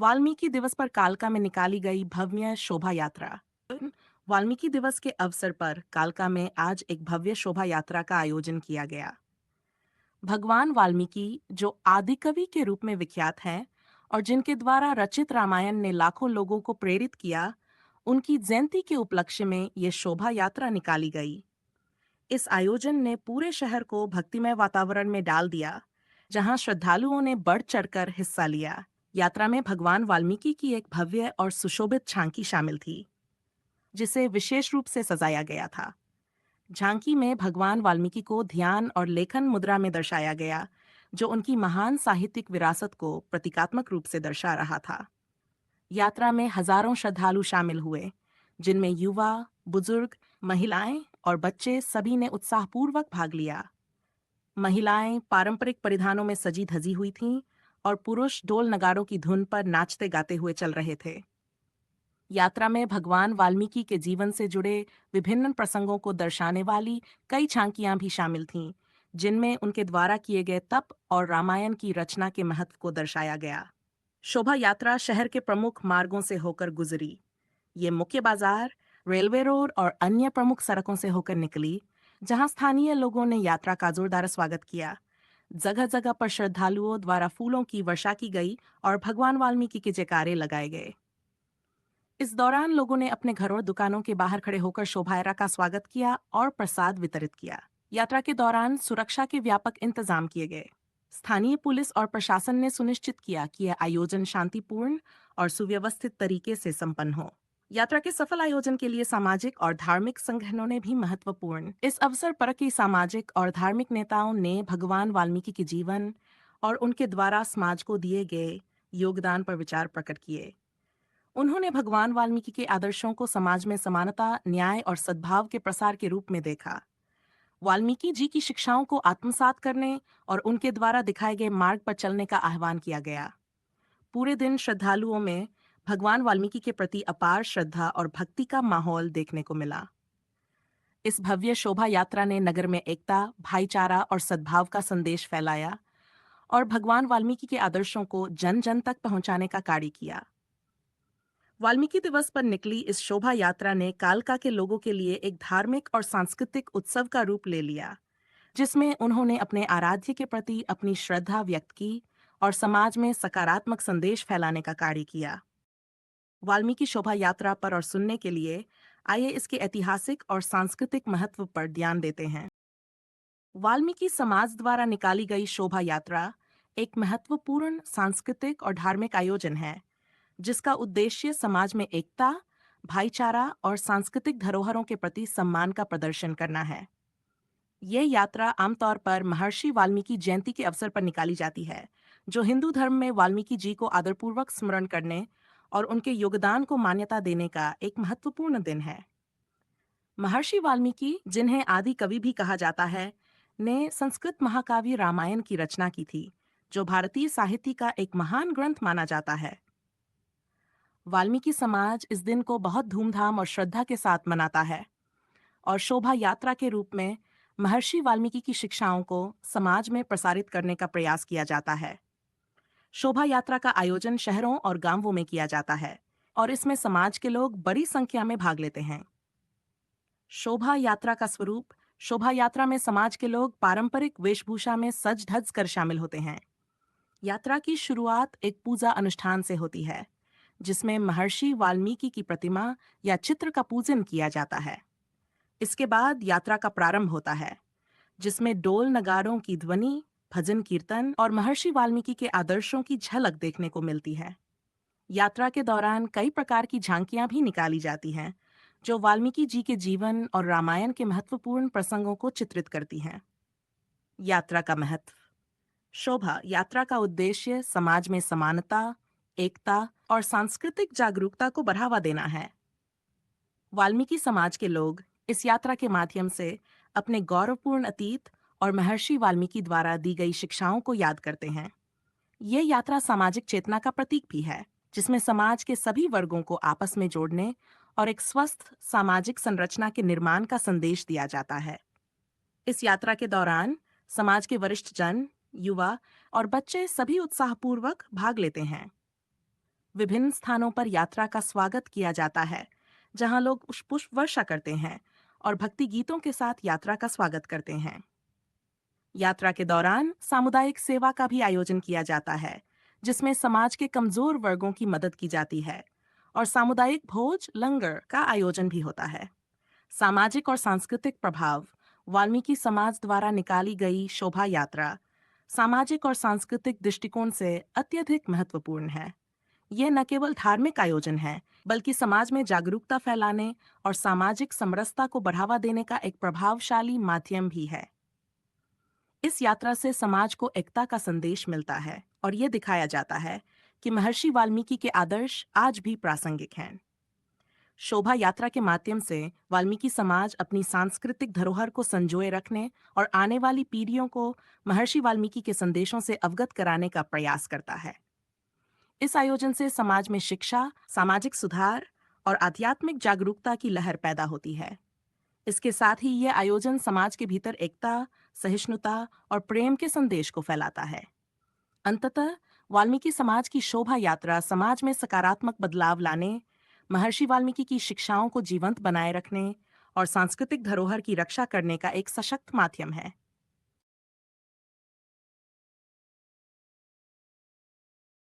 वाल्मीकि दिवस पर कालका में निकाली गई भव्य शोभा यात्रा। वाल्मीकि दिवस के अवसर पर कालका में आज एक भव्य शोभा यात्रा का आयोजन किया गया। भगवान वाल्मीकि, जो आदिकवि के रूप में विख्यात हैं और जिनके द्वारा रचित रामायण ने लाखों लोगों को प्रेरित किया, उनकी जयंती के उपलक्ष्य में ये शोभा यात्रा निकाली गई। इस आयोजन ने पूरे शहर को भक्तिमय वातावरण में डाल दिया, जहां श्रद्धालुओं ने बढ़ चढ़कर हिस्सा लिया। यात्रा में भगवान वाल्मीकि की एक भव्य और सुशोभित झांकी शामिल थी, जिसे विशेष रूप से सजाया गया था। झांकी में भगवान वाल्मीकि को ध्यान और लेखन मुद्रा में दर्शाया गया, जो उनकी महान साहित्यिक विरासत को प्रतीकात्मक रूप से दर्शा रहा था। यात्रा में हजारों श्रद्धालु शामिल हुए, जिनमें युवा, बुजुर्ग, महिलाएं और बच्चे सभी ने उत्साहपूर्वक भाग लिया। महिलाएं पारंपरिक परिधानों में सजी धजी हुई थीं और पुरुष ढोल नगाड़ों की धुन पर नाचते गाते हुए चल रहे थे। यात्रा में भगवान वाल्मीकि के जीवन से जुड़े विभिन्न प्रसंगों को दर्शाने वाली कई झांकियां भी शामिल थीं, जिनमें उनके द्वारा किए गए तप और रामायण की रचना के महत्व को दर्शाया गया। शोभा यात्रा शहर के प्रमुख मार्गों से होकर गुजरी। ये मुख्य बाजार, रेलवे रोड और अन्य प्रमुख सड़कों से होकर निकली, जहां स्थानीय लोगों ने यात्रा का जोरदार स्वागत किया। जगह जगह पर श्रद्धालुओं द्वारा फूलों की वर्षा की गई और भगवान वाल्मीकि के जयकारे लगाए गए। इस दौरान लोगों ने अपने घरों और दुकानों के बाहर खड़े होकर शोभायात्रा का स्वागत किया और प्रसाद वितरित किया। यात्रा के दौरान सुरक्षा के व्यापक इंतजाम किए गए। स्थानीय पुलिस और प्रशासन ने सुनिश्चित किया कि यह आयोजन शांतिपूर्ण और सुव्यवस्थित तरीके से संपन्न हो। यात्रा के सफल आयोजन के लिए सामाजिक और धार्मिक संगठनों ने भी महत्वपूर्ण इस अवसर पर कई सामाजिक और धार्मिक नेताओं ने भगवान वाल्मीकि के जीवन और उनके द्वारा समाज को दिए गए योगदान पर विचार प्रकट किए। उन्होंने भगवान वाल्मीकि के आदर्शों को समाज में समानता, न्याय और सद्भाव के प्रसार के रूप में देखा। वाल्मीकि जी की शिक्षाओं को आत्मसात करने और उनके द्वारा दिखाए गए मार्ग पर चलने का आह्वान किया गया। पूरे दिन श्रद्धालुओं में भगवान वाल्मीकि के प्रति अपार श्रद्धा और भक्ति का माहौल देखने को मिला। इस भव्य शोभा यात्रा ने नगर में एकता, भाईचारा और सद्भाव का संदेश फैलाया और भगवान वाल्मीकि के आदर्शों को जन जन तक पहुंचाने का कार्य किया। वाल्मीकि दिवस पर निकली इस शोभा यात्रा ने कालका के लोगों के लिए एक धार्मिक और सांस्कृतिक उत्सव का रूप ले लिया, जिसमें उन्होंने अपने आराध्य के प्रति अपनी श्रद्धा व्यक्त की और समाज में सकारात्मक संदेश फैलाने का कार्य किया। वाल्मीकि शोभा यात्रा पर और सुनने के लिए आइए इसके ऐतिहासिक और सांस्कृतिक महत्व पर ध्यान देते हैं। वाल्मीकि समाज द्वारा निकाली गई शोभा यात्रा एक महत्वपूर्ण सांस्कृतिक और धार्मिक आयोजन है, जिसका उद्देश्य समाज में एकता, भाईचारा और सांस्कृतिक धरोहरों के प्रति सम्मान का प्रदर्शन करना है। ये यात्रा आमतौर पर महर्षि वाल्मीकि जयंती के अवसर पर निकाली जाती है, जो हिंदू धर्म में वाल्मीकि जी को आदरपूर्वक स्मरण करने और उनके योगदान को मान्यता देने का एक महत्वपूर्ण दिन है। महर्षि वाल्मीकि, जिन्हें आदि कवि भी कहा जाता है, ने संस्कृत महाकाव्य रामायण की रचना की थी, जो भारतीय साहित्य का एक महान ग्रंथ माना जाता है। वाल्मीकि समाज इस दिन को बहुत धूमधाम और श्रद्धा के साथ मनाता है और शोभा यात्रा के रूप में महर्षि वाल्मीकि की शिक्षाओं को समाज में प्रसारित करने का प्रयास किया जाता है। शोभा यात्रा का आयोजन शहरों और गांवों में किया जाता है और इसमें समाज के लोग बड़ी संख्या में भाग लेते हैं। शोभा यात्रा का स्वरूप। शोभा यात्रा में समाज के लोग पारंपरिक वेशभूषा में सज धज कर शामिल होते हैं। यात्रा की शुरुआत एक पूजा अनुष्ठान से होती है, जिसमें महर्षि वाल्मीकि की प्रतिमा या चित्र का पूजन किया जाता है। इसके बाद यात्रा का प्रारंभ होता है, जिसमें डोल नगाड़ों की ध्वनि, भजन कीर्तन और महर्षि वाल्मीकि के आदर्शों की झलक देखने को मिलती है। यात्रा के दौरान कई प्रकार की झांकियां भी निकाली जाती हैं, जो वाल्मीकि जी के जीवन और रामायण के महत्वपूर्ण प्रसंगों को चित्रित करती हैं। यात्रा का महत्व। शोभा यात्रा का उद्देश्य समाज में समानता, एकता और सांस्कृतिक जागरूकता को बढ़ावा देना है। वाल्मीकि समाज के लोग इस यात्रा के माध्यम से अपने गौरवपूर्ण अतीत और महर्षि वाल्मीकि द्वारा दी गई शिक्षाओं को याद करते हैं। ये यात्रा सामाजिक चेतना का प्रतीक भी है, जिसमें समाज के सभी वर्गों को आपस में जोड़ने और एक स्वस्थ सामाजिक संरचना के निर्माण का संदेश दिया जाता है। इस यात्रा के दौरान समाज के वरिष्ठ जन, युवा और बच्चे सभी उत्साहपूर्वक भाग लेते हैं। विभिन्न स्थानों पर यात्रा का स्वागत किया जाता है, जहां लोग पुष्प वर्षा करते हैं और भक्ति गीतों के साथ यात्रा का स्वागत करते हैं। यात्रा के दौरान सामुदायिक सेवा का भी आयोजन किया जाता है, जिसमें समाज के कमजोर वर्गों की मदद की जाती है और सामुदायिक भोज लंगर का आयोजन भी होता है। सामाजिक और सांस्कृतिक प्रभाव। वाल्मीकि समाज द्वारा निकाली गई शोभा यात्रा सामाजिक और सांस्कृतिक दृष्टिकोण से अत्यधिक महत्वपूर्ण है। यह न केवल धार्मिक आयोजन है, बल्कि समाज में जागरूकता फैलाने और सामाजिक समरसता को बढ़ावा देने का एक प्रभावशाली माध्यम भी है। इस यात्रा से समाज को एकता का संदेश मिलता है और ये दिखाया जाता है कि महर्षि वाल्मीकि के आदर्श आज भी प्रासंगिक हैं। शोभा यात्रा के माध्यम से वाल्मीकि समाज अपनी सांस्कृतिक धरोहर को संजोए रखने और आने वाली पीढ़ियों को महर्षि वाल्मीकि के संदेशों से अवगत कराने का प्रयास करता है। इस आयोजन से समाज में शिक्षा, सामाजिक सुधार और आध्यात्मिक जागरूकता की लहर पैदा होती है। इसके साथ ही यह आयोजन समाज के भीतर एकता, सहिष्णुता और प्रेम के संदेश को फैलाता है। अंततः वाल्मीकि समाज की शोभा यात्रा समाज में सकारात्मक बदलाव लाने, महर्षि वाल्मीकि की शिक्षाओं को जीवंत बनाए रखने और सांस्कृतिक धरोहर की रक्षा करने का एक सशक्त माध्यम है।